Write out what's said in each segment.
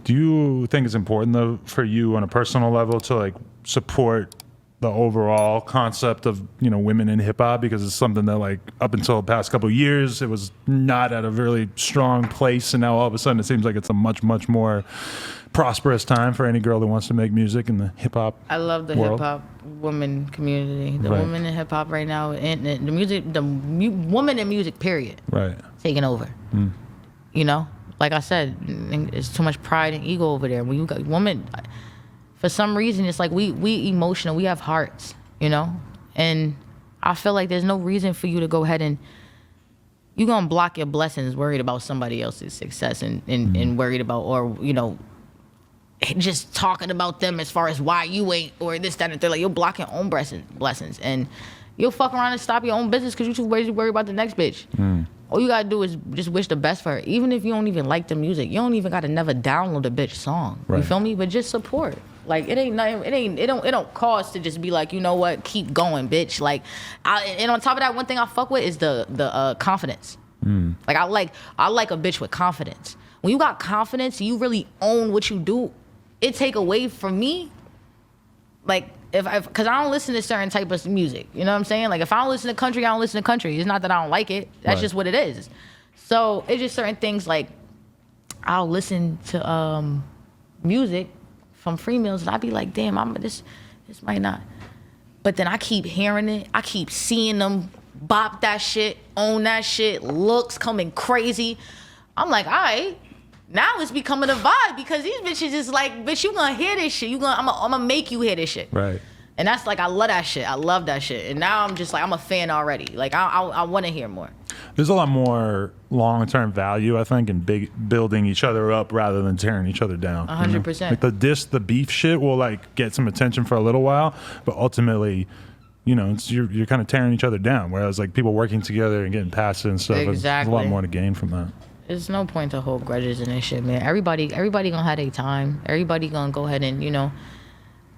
Do you think it's important though for you on a personal level to like support the overall concept of, you know, women in hip hop, because it's something that like up until the past couple of years it was not at a really strong place, and now all of a sudden it seems like it's a much more prosperous time for any girl that wants to make music in the hip hop. I love the hip hop woman community. The women in hip hop right now, and the music, woman in music, period. Right. Taking over. You know, like I said, it's too much pride and ego over there. When you got women, for some reason, it's like we emotional. We have hearts, you know, and I feel like there's no reason for you to go ahead and you're gonna block your blessings, worried about somebody else's success and worried about, or you know, just talking about them as far as why you ain't, or this, that, and they're like, you're blocking your own blessings, and you'll fuck around and stop your own business because you're too busy to worry about the next bitch. All you gotta do is just wish the best for her. Even if you don't even like the music, you don't even gotta never download a bitch song. Right. You feel me? But just support. Like it don't cost to just be like, you know what, keep going, bitch. Like, and on top of that, one thing I fuck with is the confidence. Like I like a bitch with confidence. When you got confidence, you really own what you do. It take away from me, like because I don't listen to certain type of music. You know what I'm saying? Like if I don't listen to country, I don't listen to country. It's not that I don't like it. That's just what it is. So it's just certain things, like I'll listen to music from free meals and I'd be like, damn, this might not. But then I keep hearing it. I keep seeing them bop that shit, own that shit, looks coming crazy. I'm like, all right, now it's becoming a vibe because these bitches is like, bitch, you gonna hear this shit. I'm gonna make you hear this shit. Right. And that's like, I love that shit. I love that shit. And now I'm just like, I'm a fan already. Like I want to hear more. There's a lot more long-term value, I think, in building each other up rather than tearing each other down. 100%. Like the beef shit will like get some attention for a little while, but ultimately, you know, you're kind of tearing each other down. Whereas like people working together and getting past it and stuff, there's a lot more to gain from that. There's no point to hold grudges and this shit, man. Everybody gonna have their time. Everybody gonna go ahead and, you know,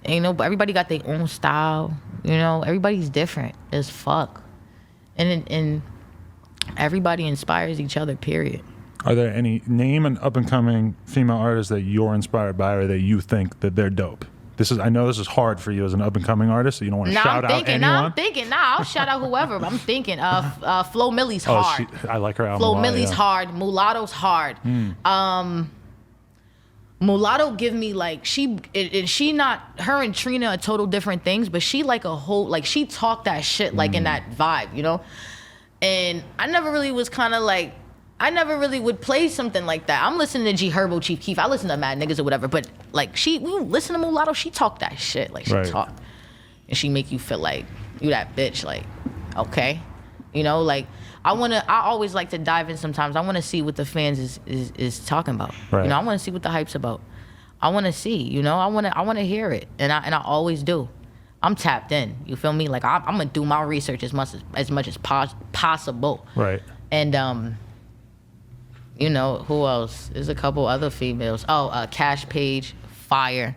everybody got their own style. You know, everybody's different as fuck, and everybody inspires each other. Period. Are there any name an up and coming female artist that you're inspired by or that you think that they're dope? I know this is hard for you as an up and coming artist, so you don't want to shout out anyone. I'll shout out whoever. But I'm thinking, Flo Millie's hard. I like her album. Flo Millie's hard. Mulatto's hard. Mulatto give me like she not, her and Trina are total different things, but she like a whole, like she talked that shit like in that vibe, you know. And I never really was kind of like, I never really would play something like that. I'm listening to G Herbo, Chief Keef. I listen to Mad Niggas or whatever. But like when you listen to Mulatto, she talk that shit. Like she talk, and she make you feel like you that bitch. Like, okay, you know, like I always like to dive in sometimes. I want to see what the fans is talking about. Right. You know, I want to see what the hype's about. I want to see, you know, I want to hear it, and I always do. I'm tapped in. You feel me? Like I'm gonna do my research as much as possible. Right. And you know, who else? There's a couple other females. Oh, Cash Page, fire.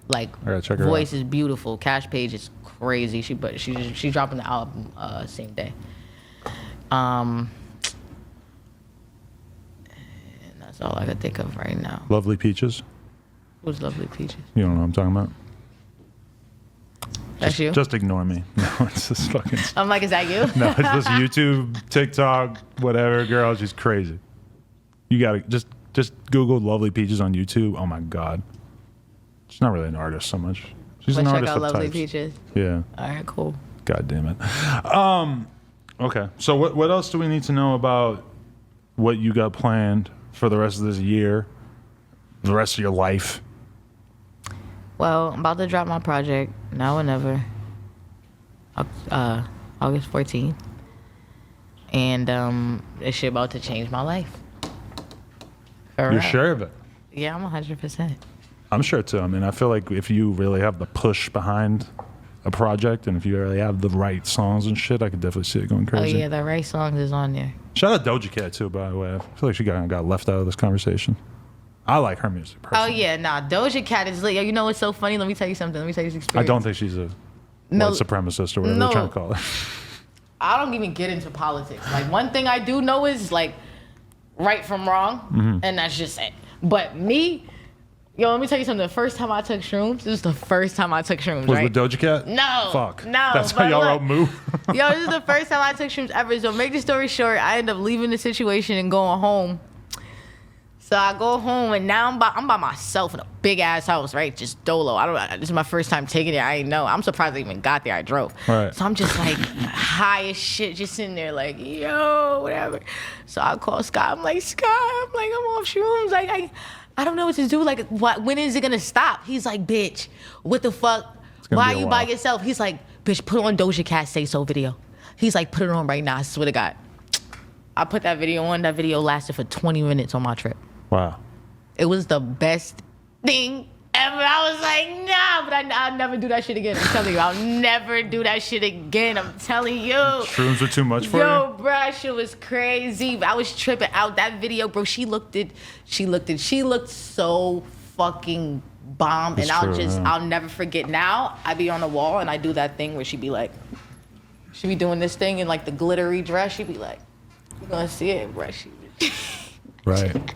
Like voice is beautiful. Cash Page is crazy. She's dropping the album same day. And that's all I could think of right now. Lovely Peaches. Who's Lovely Peaches? You don't know what I'm talking about? That's you? Just ignore me. No, it's just fucking. I'm like, is that you? No, it's just YouTube, TikTok, whatever. Girl, she's crazy. You gotta just Google Lovely Peaches on YouTube. Oh my God, she's not really an artist so much. She's an artist of Lovely types. Peaches. Yeah. All right, cool. God damn it. Okay, so what else do we need to know about what you got planned for the rest of this year, the rest of your life? Well, I'm about to drop my project now or never. August 14th, and this shit about to change my life. You're sure of it? Yeah, I'm 100%. I'm sure too. I mean, I feel like if you really have the push behind a project and if you really have the right songs and shit, I could definitely see it going crazy. Oh yeah, the right songs is on there. Shout out Doja Cat too, by the way. I feel like she got left out of this conversation. I like her music personally. Oh yeah, nah, Doja Cat is lit. You know what's so funny? Let me tell you something. Let me tell you this experience. I don't think she's a white supremacist or whatever they're trying to call her. I don't even get into politics. Like one thing I do know is like right from wrong, and that's just it. But me, Yo, let me tell you something. The first time I took shrooms, this is the first time I took shrooms, Was right? with Doja Cat? No. Fuck. No. That's how y'all wrote Moo? Yo, this is the first time I took shrooms ever. So make the story short, I end up leaving the situation and going home. So I go home and now I'm by myself in a big ass house, right? Just dolo. This is my first time taking it. I ain't know. I'm surprised I even got there. I drove. Right. So I'm just like high as shit, just sitting there like, yo, whatever. So I call Scott. I'm like, Scott, I'm off shrooms. Like, I don't know what to do. Like, what? When is it gonna stop? He's like, bitch, what the fuck? Why are you by yourself? He's like, bitch, put on Doja Cat Say So video. He's like, put it on right now. I swear to God. I put that video on. That video lasted for 20 minutes on my trip. Wow. It was the best thing ever. I was like, nah, but I'll never do that shit again. I'm telling you, I'll never do that shit again. I'm telling you. Shrooms were too much for you? Yo, bro, that shit was crazy. I was tripping out. That video, bro, she looked so fucking bomb. It's and true, I'll never forget. Now, I be on the wall and I do that thing where she be like, she be doing this thing in like the glittery dress. She be like, you gonna see it, bro. Right.